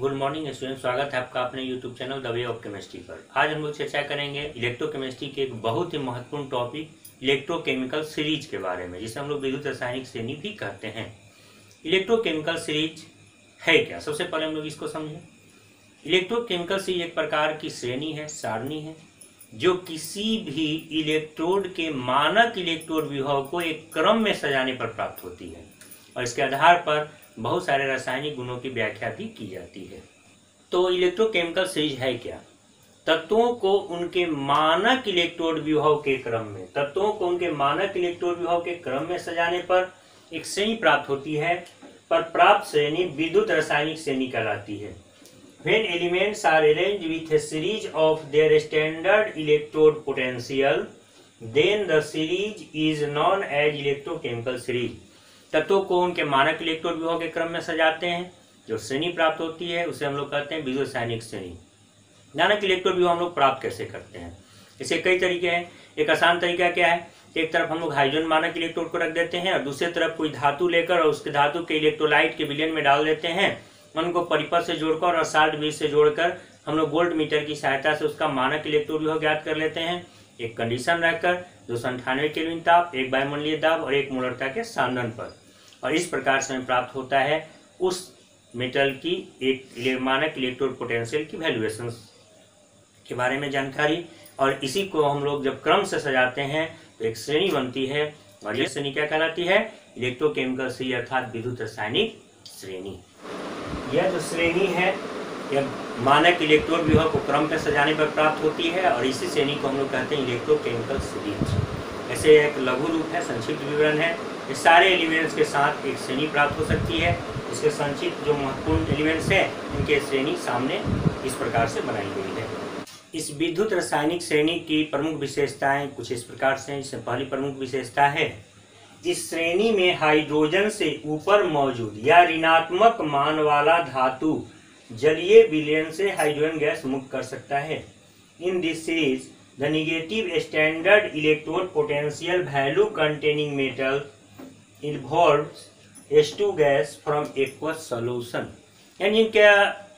Good morning student, स्वागत है आपका अपने YouTube channel the way of chemistry पर। आज हम लोग चर्चा करेंगे इलेक्ट्रोकेमिस्ट्री के एक बहुत ही महत्वपूर्ण टॉपिक इलेक्ट्रोकेमिकल सीरीज के बारे में, जिसे हम लोग विद्युत रासायनिक श्रेणी भी कहते हैं। इलेक्ट्रोकेमिकल सीरीज है क्या? सबसे पहले हम लोग इसको समझें। इलेक्ट्रोकेमिकल सीरीज एक प्रकार की श्रेणी है, सारणी है, जो किसी भी इलेक्ट्रोड के मानक इलेक्ट्रोड विभव को एक क्रम में सजाने पर प्राप्त होती है और इसके आधार पर बहुत सारे रासायनिक गुणों की व्याख्या भी की जाती है। तो इलेक्ट्रोकेमिकल सीरीज है क्या? तत्वों को उनके मानक इलेक्ट्रोड विभव के क्रम में सजाने पर एक श्रेणी प्राप्त होती है, पर प्राप्त श्रेणी विद्युत रासायनिक श्रेणी कहलाती है। When elements are arranged with a series of their standard electrode potential, then the series is known as electrochemical series। तत्वों को उनके मानक इलेक्ट्रोड विभव के क्रम में सजाते हैं, जो श्रेणी प्राप्त होती है उसे हम लोग कहते हैं विद्युत रासायनिक श्रेणी। मानक इलेक्ट्रोड विभव हम लोग प्राप्त कैसे करते हैं? इसके कई तरीके हैं। एक आसान तरीका क्या है? एक तरफ हम लोग हाइड्रोजन मानक इलेक्ट्रोड को रख देते हैं और दूसरी तरफ कोई धातु लेकर और उसके धातु के इलेक्ट्रोलाइट के विलयन में डाल देते हैं। उनको परिपथ से जोड़कर और साल्ट ब्रिज से जोड़कर हम लोग वोल्ट मीटर की सहायता से उसका मानक इलेक्ट्रोड विभव ज्ञात कर लेते हैं। एक कंडीशन रखकर 298 केल्विन ताप, एक वायुमंडलीय दाब और एक मोलरता के सांद्रण पर, और इस प्रकार से हमें प्राप्त होता है उस मेटल की एक मानक इलेक्ट्रोड पोटेंशियल की वैल्यूएशन के बारे में जानकारी। और इसी को हम लोग जब क्रम से सजाते हैं तो एक श्रेणी बनती है, और यह श्रेणी क्या कहलाती है? इलेक्ट्रोकेमिकल श्रेणी अर्थात विद्युत रासायनिक श्रेणी। यह जो श्रेणी है यह मानक इलेक्ट्रोड विभव को क्रम पर सजाने पर प्राप्त होती है, और इसी श्रेणी को हम लोग कहते हैं इलेक्ट्रोकेमिकल सीरीज। ऐसे एक लघु रूप है, संक्षिप्त विवरण है। ये सारे एलिमेंट्स के साथ एक श्रेणी प्राप्त हो सकती है। इसके संक्षिप्त जो महत्वपूर्ण एलिमेंट्स हैं उनके श्रेणी सामने इस प्रकार से बनाई गई है। इस विद्युत रासायनिक श्रेणी की प्रमुख विशेषताएं कुछ इस प्रकार से हैं। इससे पहली प्रमुख विशेषता है, इस श्रेणी में हाइड्रोजन से ऊपर मौजूद या ऋणात्मक मान वाला धातु जलीय विलयन से हाइड्रोजन गैस मुक्त कर सकता है। In this series the negative standard electrode potential value containing metal involves H2 gas from aqueous solution. यानी इनका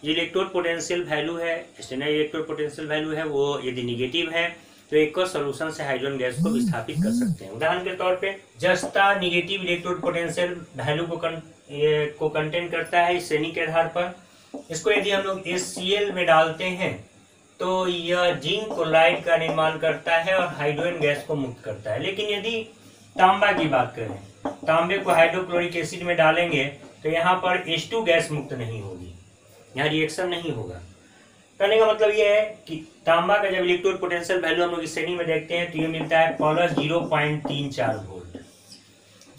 इलेक्ट्रोड पोटेंशियल वैल्यू है, स्टैंडर्ड इलेक्ट्रोड पोटेंशियल वैल्यू है, वो यदि निगेटिव है तो एक्वस सॉल्यूशन से हाइड्रोजन गैस को विस्थापित कर सकते हैं। उदाहरण के तौर पे जस्ता निगेटिव इलेक्ट्रोड पोटेंशियल वैल्यू को कंटेन करता है इस श्रेणी के आधार पर। इसको यदि हम लोग HCl में डालते हैं तो यह जिंक क्लोराइड का निर्माण करता है और हाइड्रोजन गैस को मुक्त करता है। लेकिन यदि तांबा की बात करें, तांबे को हाइड्रोक्लोरिक एसिड में डालेंगे तो यहाँ पर H2 गैस मुक्त नहीं होगी, यहाँ रिएक्शन नहीं होगा। कहने का मतलब यह है कि तांबा का जब इलेक्ट्रोड पोटेंशियल वैल्यू हम लोग इस श्रेणी में देखते हैं तो ये मिलता है +0.34 वोल्ट,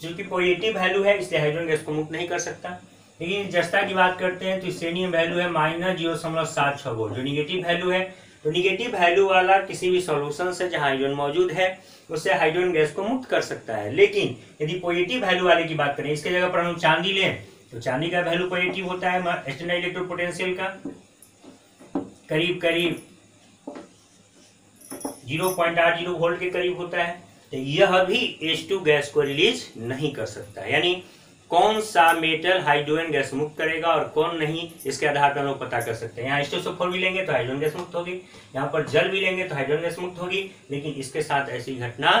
जो कि पॉजिटिव वैल्यू है, इसलिए हाइड्रोजन गैस को मुक्त नहीं कर सकता। लेकिन जस्ता की बात करते हैं तो इस श्रेणी में वैल्यू है -0.76 वोल्ट, जो निगेटिव वैल्यू है। तो निगेटिव वैल्यू वाला किसी भी सॉल्यूशन से जहां हाइड्रोजन मौजूद है उससे हाइड्रोजन गैस को मुक्त कर सकता है। लेकिन यदि पॉजिटिव वैल्यू वाले की बात करें, इसके जगह पर हम चांदी लें तो चांदी का वैल्यू पॉजिटिव होता है स्टैंडर्ड इलेक्ट्रोड पोटेंशियल का करीब 0.80 वोल्ट के करीब होता है। तो यह भी H2 गैस को रिलीज नहीं कर सकता। यानी कौन सा मेटल हाइड्रोजन गैस मुक्त करेगा और कौन नहीं, इसके आधार पर हम लोग पता कर सकते हैं। यहाँ H2SO4 भी लेंगे तो हाइड्रोजन गैस मुक्त होगी, यहाँ पर जल भी लेंगे तो हाइड्रोजन गैस मुक्त होगी, लेकिन इसके साथ ऐसी घटना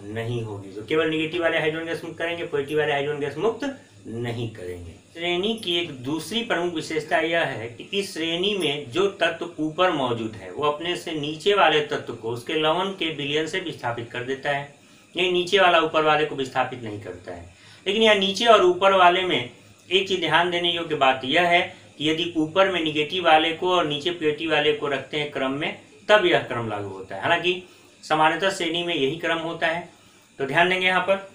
नहीं होगी। जो केवल निगेटिव वाले हाइड्रोजन गैस मुक्त करेंगे, पॉजिटिव वाले हाइड्रोजन गैस मुक्त नहीं करेंगे। श्रेणी की एक दूसरी प्रमुख विशेषता यह है कि इस श्रेणी में जो तत्व ऊपर मौजूद है वो अपने से नीचे वाले तत्व को उसके लवण के विलयन से विस्थापित कर देता है। ये नीचे वाला ऊपर वाले को विस्थापित नहीं करता है। लेकिन यहाँ नीचे और ऊपर वाले में एक चीज ध्यान देने योग्य बात यह है कि यदि ऊपर में निगेटिव वाले को और नीचे पॉजिटिव वाले को रखते हैं क्रम में, तब यह क्रम लागू होता है। हालांकि सामान्यतः श्रेणी में यही क्रम होता है। तो ध्यान देंगे यहाँ पर,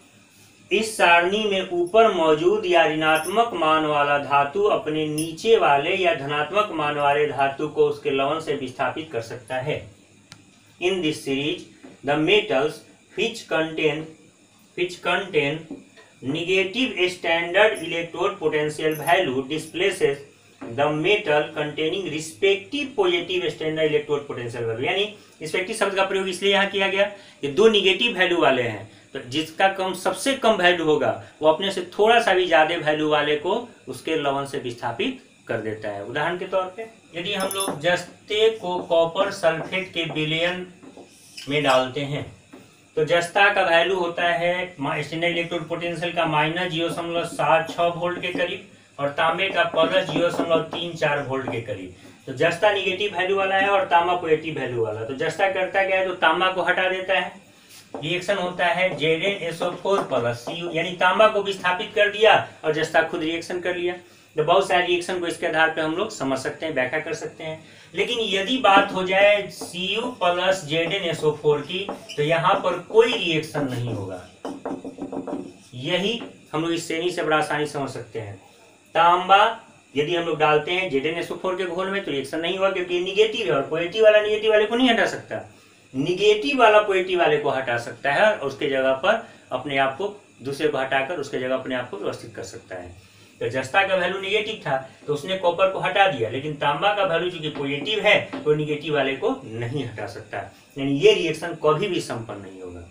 इस सारणी में ऊपर मौजूद या ऋणात्मक मान वाला धातु अपने नीचे वाले या धनात्मक मान वाले धातु को उसके लवण से विस्थापित कर सकता है। In this series the metals which contain negative standard electrode potential value displaces the metal containing respective positive standard electrode potential value। यानी रिस्पेक्टिव शब्द का प्रयोग इसलिए यहाँ किया गया कि दो निगेटिव वैल्यू वाले हैं, तो जिसका सबसे कम वैल्यू होगा वो अपने से थोड़ा सा भी ज्यादा वैल्यू वाले को उसके लवण से विस्थापित कर देता है। उदाहरण के तौर पे यदि हम लोग जस्ते को कॉपर सल्फेट के विलयन में डालते हैं तो जस्ता का वैल्यू होता है स्टैंडर्ड इलेक्ट्रोड पोटेंशियल का -0.76 वोल्ट के करीब और तांबे का +0.34 वोल्ट के करीब। तो जस्ता निगेटिव वैल्यू वाला है और तांबा पॉजिटिव वैल्यू वाला। तो जस्ता करता क्या है, तो तांबा को हटा देता है। रिएक्शन होता है ZnSO4 + Cu, यानी तांबा को विस्थापित कर दिया और जस्ता खुद रिएक्शन कर लिया। तो बहुत सारे रिएक्शन को इसके आधार पे हम लोग समझ सकते हैं, व्याख्या कर सकते हैं। लेकिन यदि बात हो जाए Cu + ZnSO4 की, तो यहाँ पर कोई रिएक्शन नहीं होगा। यही हम लोग इस श्रेणी से बड़ा आसानी समझ सकते हैं। तांबा यदि हम लोग डालते हैं ZnSO4 के घोल में तो रिएक्शन नहीं हुआ, क्योंकि निगेटिव है और पॉजिटिव वाला निगेटिव वाले को नहीं हटा सकता। निगेटिव वाला पॉजिटिव वाले को हटा सकता है और उसके जगह पर अपने आप को, दूसरे को हटाकर उसके जगह अपने आप को व्यवस्थित कर सकता है। तो जस्ता का वैल्यू निगेटिव था तो उसने कॉपर को हटा दिया, लेकिन तांबा का वैल्यू चूंकि पॉजिटिव है तो निगेटिव वाले को नहीं हटा सकता, यानी ये रिएक्शन कभी भी संपन्न नहीं होगा।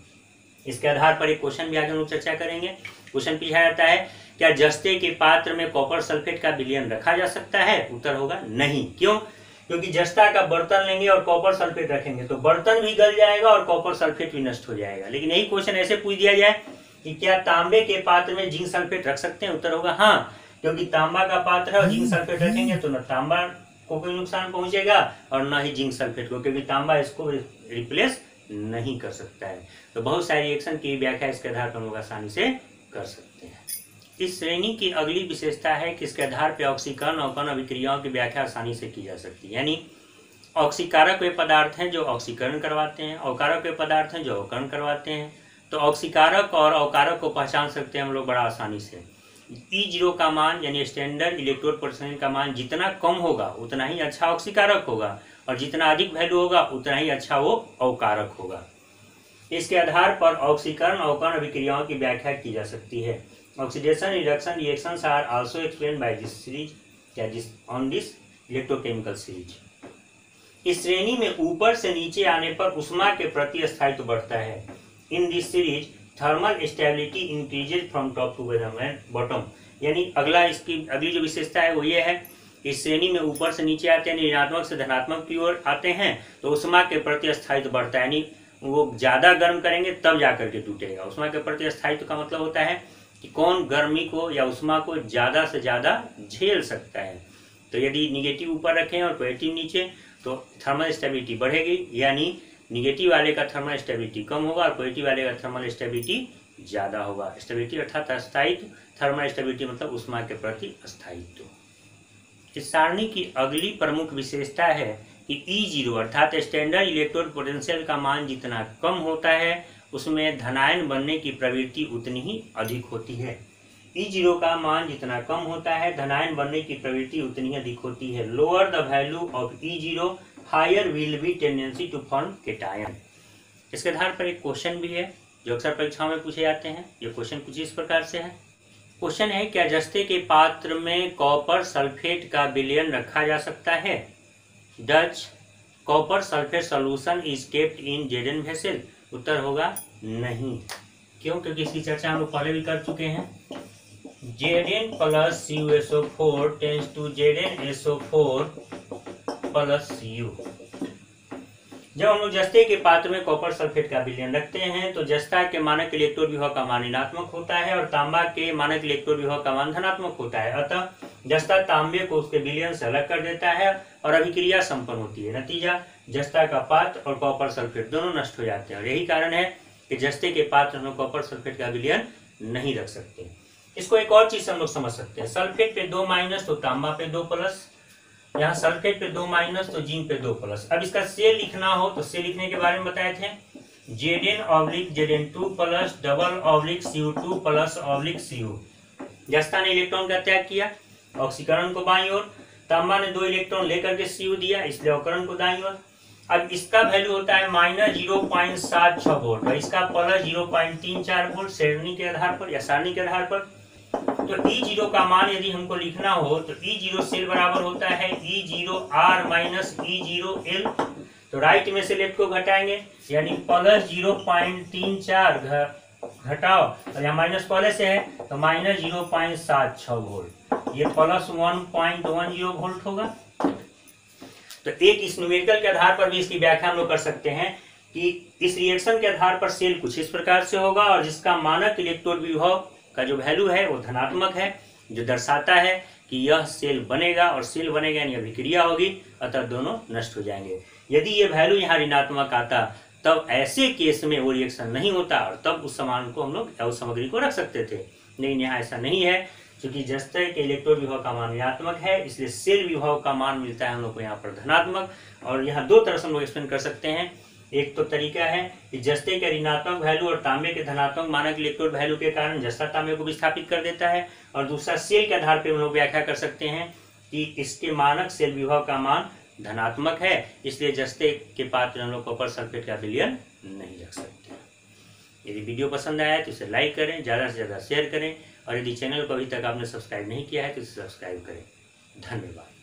इसके आधार पर एक क्वेश्चन भी आगे हम लोग चर्चा करेंगे। क्वेश्चन पूछा जाता है, क्या जस्ते के पात्र में कॉपर सल्फेट का विलयन रखा जा सकता है? उत्तर होगा नहीं। क्यों? क्योंकि जस्ता का बर्तन लेंगे और कॉपर सल्फेट रखेंगे तो बर्तन भी गल जाएगा और कॉपर सल्फेट भी नष्ट हो जाएगा। लेकिन यही क्वेश्चन ऐसे पूछ दिया जाए कि क्या तांबे के पात्र में जिंक सल्फेट रख सकते हैं? उत्तर होगा हाँ, क्योंकि तांबा का पात्र है और जिंक सल्फेट रखेंगे तो न तांबा को कोई नुकसान पहुंचेगा और न ही जिंक सल्फेट को, क्योंकि तांबा इसको रिप्लेस नहीं कर सकता है। तो बहुत सारी रिएक्शन की व्याख्या इसके आधार पर हम लोग आसानी से कर सकते हैं। इस श्रेणी की अगली विशेषता है कि इसके आधार पर ऑक्सीकरण अवकरण अभिक्रियाओं की व्याख्या आसानी से की जा सकती है। यानी ऑक्सीकारक वे पदार्थ हैं जो ऑक्सीकरण करवाते हैं, अवकारक वे पदार्थ हैं जो अवकरण करवाते हैं। तो ऑक्सीकारक और अवकारक को पहचान सकते हैं हम लोग बड़ा आसानी से। E0 का मान यानी स्टैंडर्ड इलेक्ट्रोड पोटेंशियल का मान जितना कम होगा उतना ही अच्छा ऑक्सीकारक होगा और जितना अधिक वैल्यू होगा उतना ही अच्छा वो अवकारक होगा। इसके आधार पर ऑक्सीकरण अवकरण अभिक्रियाओं की व्याख्या की जा सकती है। Oxidation reduction reactions are also explained by this series on this electrochemical series. इस श्रेणी में ऊपर से नीचे आने पर उष्मा के प्रति स्थायित्व बढ़ता है। In this series thermal stability increases from top to bottom. यानी अगली जो विशेषता है वो ये है, इस श्रेणी में ऊपर से नीचे आते हैं, ऋणात्मक से धनात्मक की ओर आते हैं तो उष्मा के प्रति स्थायित्व बढ़ता है। यानी वो ज्यादा गर्म करेंगे तब जाकर के टूटेगा। उष्मा के प्रति स्थायित्व का मतलब होता है कि कौन गर्मी को या उष्मा को ज्यादा से ज्यादा झेल सकता है। तो यदि निगेटिव ऊपर रखें और पॉजिटिव नीचे तो थर्मल स्टेबिलिटी बढ़ेगी, यानी निगेटिव वाले का थर्मल स्टेबिलिटी कम होगा और पॉजिटिव वाले का थर्मल स्टेबिलिटी ज्यादा होगा। स्टेबिलिटी अर्थात अस्थायित्व, थर्मल स्टेबिलिटी मतलब उष्मा के प्रति अस्थायित्व। इस सारणी की अगली प्रमुख विशेषता है कि E0 अर्थात स्टैंडर्ड इलेक्ट्रोड पोटेंशियल का मान जितना कम होता है उसमें धनायन बनने की प्रवृत्ति उतनी ही अधिक होती है। E0 का मान जितना कम होता है धनायन बनने की प्रवृत्ति उतनी अधिक होती है। Lower the value of E0 higher will be tendency to form cation. इसके आधार पर एक क्वेश्चन भी है जो अक्सर परीक्षाओं में पूछे जाते हैं। ये क्वेश्चन कुछ इस प्रकार से है। क्वेश्चन है, क्या जस्ते के पात्र में कॉपर सल्फेट का विलयन रखा जा सकता है? Dutch copper sulphate solution is kept in Zn vessel. उत्तर होगा नहीं। क्यों? क्योंकि इसकी चर्चा हम लोग पहले भी कर चुके हैं। Zn + CuSO4 tends to ZnSO4 + Cu। जब हम लोग जस्ते के पात्र में कॉपर सल्फेट का विलयन रखते हैं तो जस्ता के मानक इलेक्ट्रोड विभव का मान ऋणात्मक होता है और तांबा के मानक इलेक्ट्रोड विभव का मान धनात्मक होता है। अतः जस्ता तांबे को उसके विलयन से अलग कर देता है और अभिक्रिया संपन्न होती है। नतीजा जस्ता का पात्र और कॉपर सल्फेट दोनों नष्ट हो जाते हैं और यही कारण है कि जस्ते के पात्र में कॉपर सल्फेट का विलयन नहीं रख सकते। इसको एक और चीज हम लोग समझ सकते हैं। सल्फेट पे 2- तो तांबा पे 2+, यहाँ सल्फेट पे 2- तो जिंक पे 2+। अब इसका से लिखना हो तो से लिखने के बारे में बताए थे। Zn/Zn2+ Cu2+Cu। जस्ता ने इलेक्ट्रॉन का त्याग किया, ऑक्सीकरण को बाईं ओर, तांबा ने 2 इलेक्ट्रॉन लेकर के Cu दिया, इसलिए अवकरण को दाईं ओर। अब इसका वैल्यू होता है -0.76 वोल्ट और इसका +0.34 वोल्ट श्रेणी के आधार पर या सारणी के आधार पर। तो E0 का मान यदि हमको लिखना हो तो E0 सेल बराबर होता है E0R - E0L। तो राइट में से लेफ्ट को घटाएंगे यानी +0.34 घटाओ और यहाँ माइनस पहले से है तो -0.76 वोल्ट। ये +1.10 वोल्ट होगा। तो एक इस न्यूमेरिकल के आधार पर भी इसकी व्याख्या हम लोग कर सकते हैं कि इस रिएक्शन के आधार पर सेल कुछ इस प्रकार से होगा और जिसका मानक इलेक्ट्रोड विभव का जो वैल्यू है वो धनात्मक है, जो दर्शाता है कि यह सेल बनेगा और सेल बनेगा यानी अभिक्रिया होगी, अतः दोनों नष्ट हो जाएंगे। यदि ये वैल्यू यहाँ ऋणात्मक आता तब ऐसे केस में वो रिएक्शन नहीं होता और तब उस सामान को हम लोग या उस सामग्री को रख सकते थे, लेकिन यहाँ ऐसा नहीं है। क्योंकि जस्ते के इलेक्ट्रोड विभव का मान ऋणात्मक है, इसलिए सेल विभव का मान मिलता है हम लोग को यहाँ पर धनात्मक। और यहाँ दो तरह से हम लोग एक्सप्लेन कर सकते हैं। एक तो तरीका है कि जस्ते के ऋणात्मक वैल्यू और तांबे के धनात्मक मानक इलेक्ट्रोड वैल्यू के कारण जस्ता तांबे को विस्थापित कर देता है, और दूसरा सेल के आधार पर हम लोग व्याख्या कर सकते हैं कि इसके मानक सेल विभव का मान धनात्मक है, इसलिए जस्ते के पात्र हम लोग कॉपर सल्फेट का विलयन नहीं रख सकते। यदि वीडियो पसंद आया है तो इसे लाइक करें, ज़्यादा से ज़्यादा शेयर करें, और यदि चैनल को अभी तक आपने सब्सक्राइब नहीं किया है तो इसे सब्सक्राइब करें। धन्यवाद।